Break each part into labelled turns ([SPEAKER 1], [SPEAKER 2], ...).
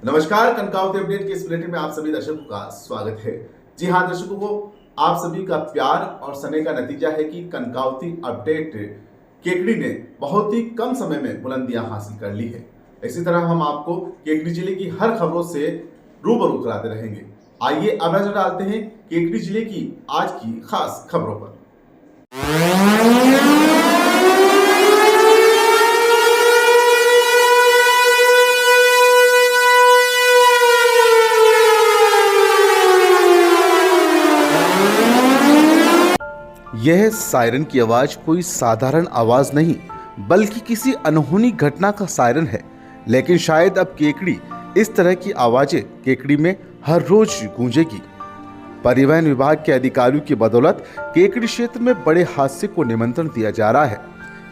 [SPEAKER 1] नमस्कार, कनकावती अपडेट के इस बुलेटिन में आप सभी दर्शकों का स्वागत है। जी हाँ दर्शकों को, आप सभी का प्यार और स्नेह का नतीजा है कि कनकावती अपडेट केकड़ी ने बहुत ही कम समय में बुलंदियां हासिल कर ली है। इसी तरह हम आपको केकड़ी जिले की हर खबरों से रूबरू कराते रहेंगे। आइए अब नजर डालते हैं केकड़ी जिले की आज की खास खबरों पर।
[SPEAKER 2] यह सायरन की आवाज कोई साधारण आवाज नहीं, बल्कि किसी अनहोनी घटना का सायरन है। लेकिन शायद अब केकड़ी इस तरह की आवाजें केकड़ी में हर रोज गूंजेगी। परिवहन विभाग के अधिकारियों की बदौलत केकड़ी क्षेत्र में बड़े हादसे को निमंत्रण दिया जा रहा है।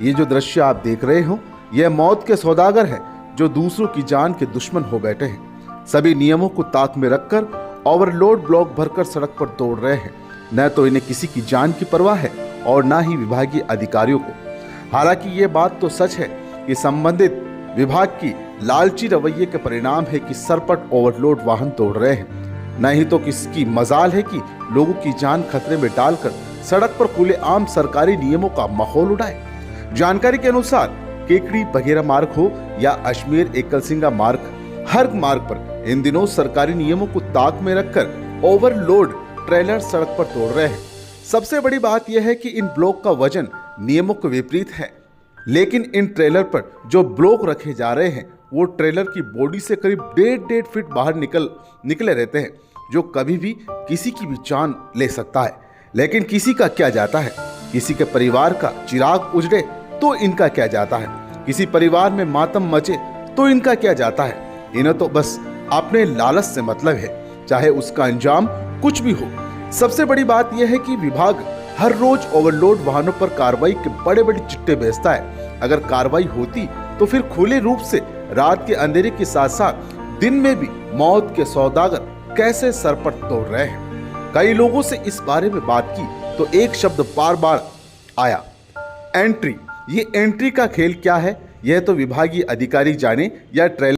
[SPEAKER 2] ये जो दृश्य आप देख रहे हो, यह मौत के सौदागर हैं जो दूसरों की जान के दुश्मन हो बैठे हैं। सभी नियमों को ताक में रखकर ओवरलोड ब्लॉक भरकर सड़क पर दौड़ रहे हैं। न तो इन्हें किसी की जान की परवाह है और न ही विभागीय अधिकारियों को। हालांकि ये बात तो सच है कि संबंधित विभाग की लालची रवैये के परिणाम है कि सरपट ओवरलोड वाहन दौड़ रहे हैं। न ही तो किसकी मजाल है कि लोगों की जान खतरे में डालकर सड़क पर खुले आम सरकारी नियमों का माहौल उड़ाए। जानकारी के अनुसार केकड़ी बघेरा मार्ग हो या अजमेर एकलसिंगा मार्ग, हर मार्ग पर इन दिनों सरकारी नियमों को ताक में रखकर ओवरलोड ट्रेलर सड़क पर दौड़ रहे हैं। सबसे बड़ी बात यह है कि इन ब्लॉक का वजन नियमों के विपरीत है, लेकिन इन ट्रेलर पर जो ब्लॉक रखे जा रहे हैं वो ट्रेलर की बॉडी से करीब 1.5 फीट बाहर निकले रहते हैं, जो कभी भी किसी की भी जान ले सकता है। लेकिन किसी का क्या जाता है, किसी के परिवार का चिराग उजड़े तो इनका क्या जाता है, किसी परिवार में मातम मचे तो इनका क्या जाता है। इन्हें तो बस अपने लालच से मतलब है, चाहे उसका अंजाम कुछ भी हो। सबसे बड़ी बात यह है कि विभाग हर रोज ओवरलोड वाहनों पर कार्रवाई के बड़े बड़े चिट्टे भेजता है। अगर कार्रवाई होती तो फिर खुले रूप से रात के अंधेरे के साथ साथ दिन में भी मौत के सौदागर कैसे सरपट दौड़ रहे हैं। कई लोगों से इस बारे में बात की तो एक शब्द बार बार आया, एंट्री। ये एंट्री का खेल क्या है, यह तो विभागीय अधिकारी जाने या ट्रेलर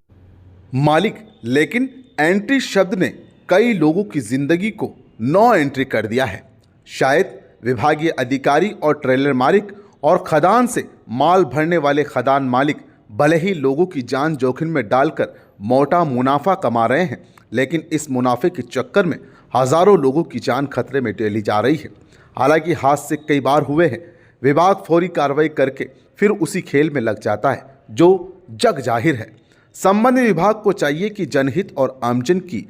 [SPEAKER 2] मालिक, लेकिन एंट्री शब्द ने कई लोगों की जिंदगी को नो एंट्री कर दिया है। शायद विभागीय अधिकारी और ट्रेलर मालिक और खदान से माल भरने वाले खदान मालिक भले ही लोगों की जान जोखिम में डालकर मोटा मुनाफा कमा रहे हैं, लेकिन इस मुनाफे के चक्कर में हजारों लोगों की जान खतरे में डाली जा रही है। हालांकि हादसे कई बार हुए हैं। विभाग फौरी कार्रवाई करके फिर उसी खेल में लग जाता है जो जग जाहिर है। संबंधित विभाग को चाहिए कि जनहित और आमजन की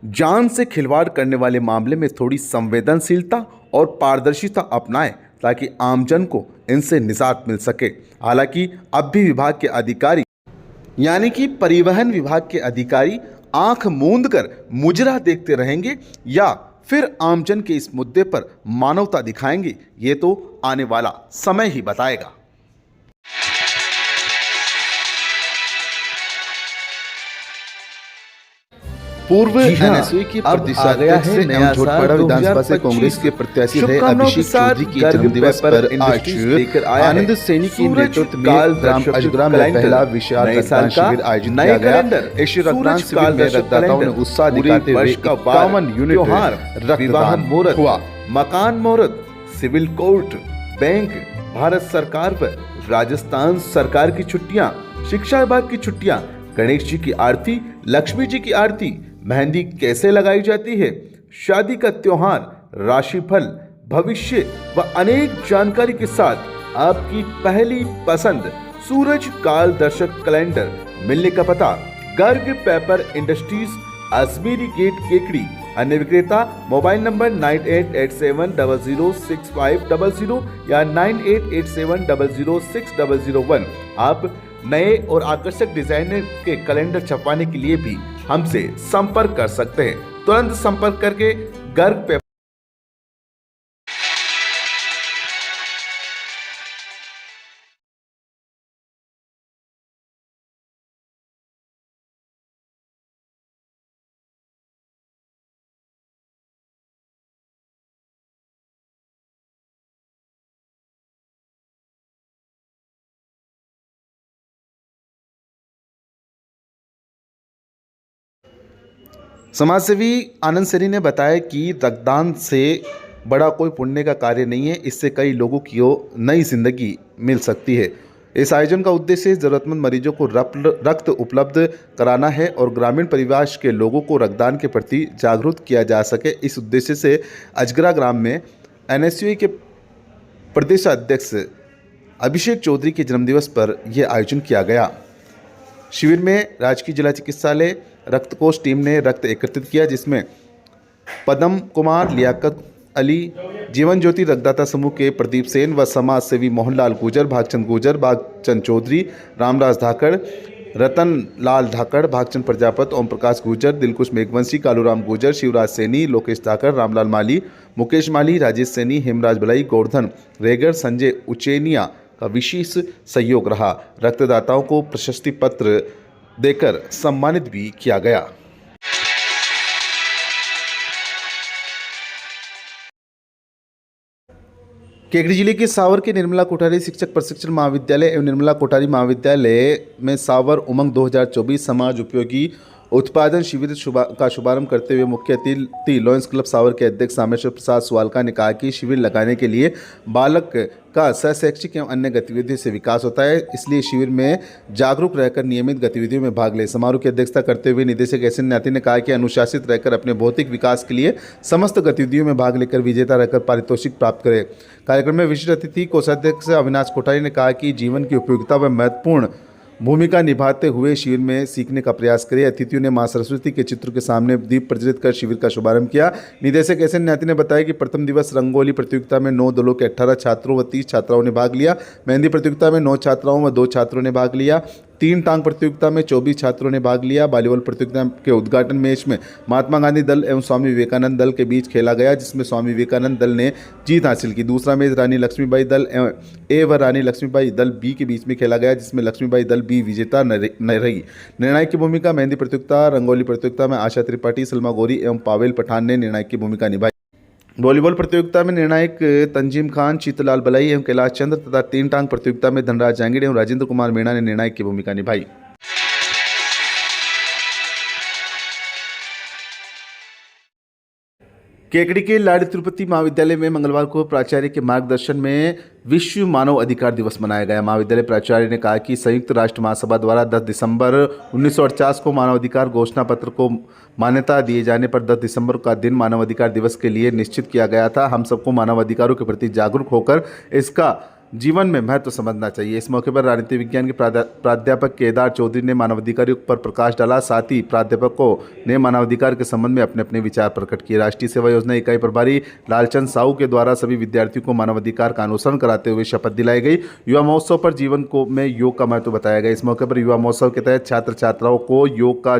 [SPEAKER 2] जान से खिलवाड़ करने वाले मामले में थोड़ी संवेदनशीलता और पारदर्शिता अपनाएं, ताकि आमजन को इनसे निजात मिल सके। हालांकि अब भी विभाग के अधिकारी यानी कि परिवहन विभाग के अधिकारी आंख मूंद कर मुजरा देखते रहेंगे या फिर आमजन के इस मुद्दे पर मानवता दिखाएंगे, ये तो आने वाला समय ही बताएगा। पूर्व एनएसयू की प्रतिष्ठाध्यक्ष से एवं झोटपड़ा विधानसभा से कांग्रेस के प्रत्याशी रहे अभिषेक चौधरी की जन्मदिवस पर आज आनंद सैनी की नेतृत्व में ग्राम अजगरा में पहला विशाल रक्तदान शिविर आयोजित किया गया। इस रक्तदान शिविर में रक्तदाताओं ने उत्साह दिखाते हुए 51 यूनिट रक्तदान हुआ। मकान मुहूर्त, सिविल कोर्ट, बैंक, भारत सरकार पर राजस्थान सरकार की छुट्टियां, शिक्षा विभाग की छुट्टियां, गणेश जी की आरती, लक्ष्मी जी की आरती, मेहंदी कैसे लगाई जाती है, शादी का त्योहार, राशिफल, भविष्य व अनेक जानकारी के साथ आपकी पहली पसंद सूरज काल दर्शक कैलेंडर मिलने का पता Garg paper industries, Ajmeri gate, Kekri. अन्य विक्रेता मोबाइल नंबर 9887006500 या 9887006001। आप नए और आकर्षक डिजाइनर के कैलेंडर छपवाने के लिए भी हमसे संपर्क कर सकते हैं। तुरंत संपर्क करके गर्ग पे समाजसेवी आनंद सैनी ने बताया कि रक्तदान से बड़ा कोई पुण्य का कार्य नहीं है, इससे कई लोगों की नई जिंदगी मिल सकती है। इस आयोजन का उद्देश्य ज़रूरतमंद मरीजों को रक्त उपलब्ध कराना है और ग्रामीण परिवेश के लोगों को रक्तदान के प्रति जागरूक किया जा सके। इस उद्देश्य से अजगरा ग्राम में NSUI के प्रदेश अध्यक्ष अभिषेक चौधरी के जन्मदिवस पर यह आयोजन किया गया। शिविर में राजकीय जिला चिकित्सालय रक्तकोष टीम ने रक्त एकत्रित किया, जिसमें पदम कुमार, लियाकत अली, जीवन ज्योति रक्तदाता समूह के प्रदीप सेन व समाज सेवी मोहनलाल गुजर, भागचंद चौधरी, रामराज धाकड़, रतन लाल धाकड़, भागचंद प्रजापत, ओम प्रकाश गुजर, दिलकुश मेघवंशी, कालूराम गुजर, शिवराज सैनी, लोकेश धाकड़, रामलाल माली, मुकेश माली, राजेश सैनी, हेमराज बलाई, गोवर्धन रेगर, संजय उचेनिया का विशेष सहयोग रहा। रक्तदाताओं को प्रशस्ति पत्र देकर सम्मानित भी किया गया। केकड़ी जिले के सावर के निर्मला कोठारी शिक्षक प्रशिक्षण महाविद्यालय एवं निर्मला कोठारी महाविद्यालय में सावर उमंग 2024 समाज उपयोगी उत्पादन शिविर का शुभारंभ करते हुए मुख्य अतिथि लॉयंस क्लब सावर के अध्यक्ष रामेश्वर प्रसाद सुवालका ने कहा कि शिविर लगाने के लिए बालक का शैक्षिक एवं अन्य गतिविधियों से विकास होता है, इसलिए शिविर में जागरूक रहकर नियमित गतिविधियों में भाग ले। समारोह की अध्यक्षता करते हुए निदेशक एसएन न्याती ने कहा कि अनुशासित रहकर अपने भौतिक विकास के लिए समस्त गतिविधियों में भाग लेकर विजेता रहकर पारितोषिक प्राप्त करें। कार्यक्रम में विशिष्ट अतिथि कोषाध्यक्ष अविनाश कोठारी ने कहा कि जीवन की उपयोगिता व महत्वपूर्ण भूमिका निभाते हुए शिविर में सीखने का प्रयास करें। अतिथियों ने मां सरस्वती के चित्र के सामने दीप प्रज्वलित कर शिविर का शुभारंभ किया। निदेशक एसएन न्याती ने बताया कि प्रथम दिवस रंगोली प्रतियोगिता में 9 दलों के 18 छात्रों व 30 छात्राओं ने भाग लिया। मेहंदी प्रतियोगिता में 9 छात्राओं व 2 छात्रों ने भाग लिया। 3 टांग प्रतियोगिता में 24 छात्रों ने भाग लिया। वॉलीबॉल प्रतियोगिता के उद्घाटन मैच में महात्मा गांधी दल एवं स्वामी विवेकानंद दल के बीच खेला गया, जिसमें स्वामी विवेकानंद दल ने जीत हासिल की। दूसरा मैच रानी लक्ष्मीबाई दल ए व रानी लक्ष्मीबाई दल बी के बीच में खेला गया, जिसमें लक्ष्मीबाई दल बी विजेता रही। निर्णायक की भूमिका मेहंदी प्रतियोगिता, रंगोली प्रतियोगिता में आशा त्रिपाठी, सलमा गौरी एवं पावेल पठान ने निर्णायक की भूमिका निभाई। वॉलीबॉल प्रतियोगिता में निर्णायक तंजीम खान, चीतलाल बलाई एवं कैलाश चंद्र तथा 3 टांग प्रतियोगिता में धनराज जांगीड़ एवं राजेंद्र कुमार मीणा ने निर्णायक की भूमिका निभाई। केकड़ी के लाड़ी तिरुपति महाविद्यालय में मंगलवार को प्राचार्य के मार्गदर्शन में विश्व मानव अधिकार दिवस मनाया गया। महाविद्यालय प्राचार्य ने कहा कि संयुक्त राष्ट्र महासभा द्वारा 10 दिसंबर 1948 को मानवाधिकार घोषणा पत्र को मान्यता दिए जाने पर 10 दिसंबर का दिन मानवाधिकार दिवस के लिए निश्चित किया गया था। हम सबको मानवाधिकारों के प्रति जागरूक होकर इसका जीवन में महत्व समझना चाहिए। इस मौके पर राजनीति विज्ञान के प्राध्यापक केदार चौधरी ने मानवाधिकारों पर प्रकाश डाला। साथ ही प्राध्यापकों ने मानवाधिकार के संबंध में अपने अपने विचार प्रकट किए। राष्ट्रीय सेवा योजना इकाई प्रभारी लालचंद साहू के द्वारा सभी विद्यार्थियों को मानवाधिकार का अनुसरण कराते हुए शपथ दिलाई गई। युवा महोत्सव पर जीवन में योग का महत्व बताया गया। इस मौके पर युवा महोत्सव के तहत छात्र छात्राओं को योग का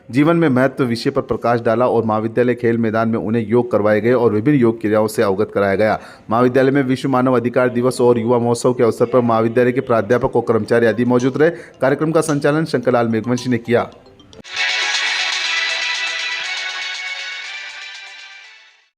[SPEAKER 2] जीवन में महत्व विषय पर प्रकाश डाला और महाविद्यालय खेल मैदान में उन्हें योग करवाए गए और विभिन्न योग क्रियाओं से अवगत कराया गया। महाविद्यालय में विश्व मानव अधिकार दिवस और युवा महोत्सव के अवसर पर महाविद्यालय के प्राध्यापक और कर्मचारी आदि मौजूद रहे। कार्यक्रम का संचालन शंकरलाल मेघवंशी ने किया।